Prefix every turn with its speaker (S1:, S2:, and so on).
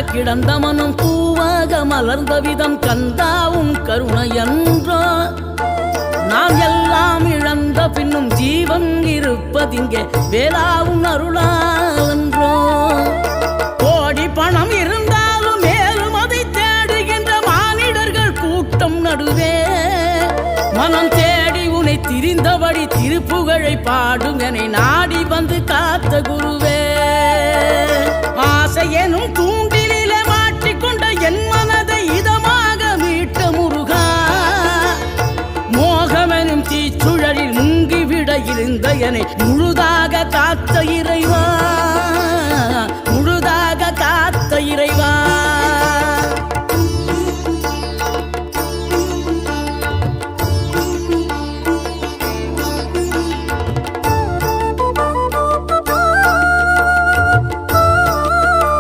S1: கிடந்த மனம் பூவாக மலர்ந்த விதம் கந்தாவும் கருணையன்றோ நாம் எல்லாம் இழந்த பின்னும் ஜீவன் இருப்பதிங்கே வேளாவும் அருளாவென்றோ கோடி பணம் இருந்தாலும் மேலும் அதை தேடுகின்ற மானிடர்கள் கூட்டம் நடுவே மனம் தேடி உனை திரிந்தபடி திருப்புகழை பாடும் என நாடி வந்து காத்த குருவே ஆசை எனும் தூண்டிலே மாட்டிக்கொண்ட என் மனதை இதமாக மீட்ட முருகா மோகமெனும் தீச்சுழலில் முங்கிவிட இருந்த என்னை முழுதாக காத்த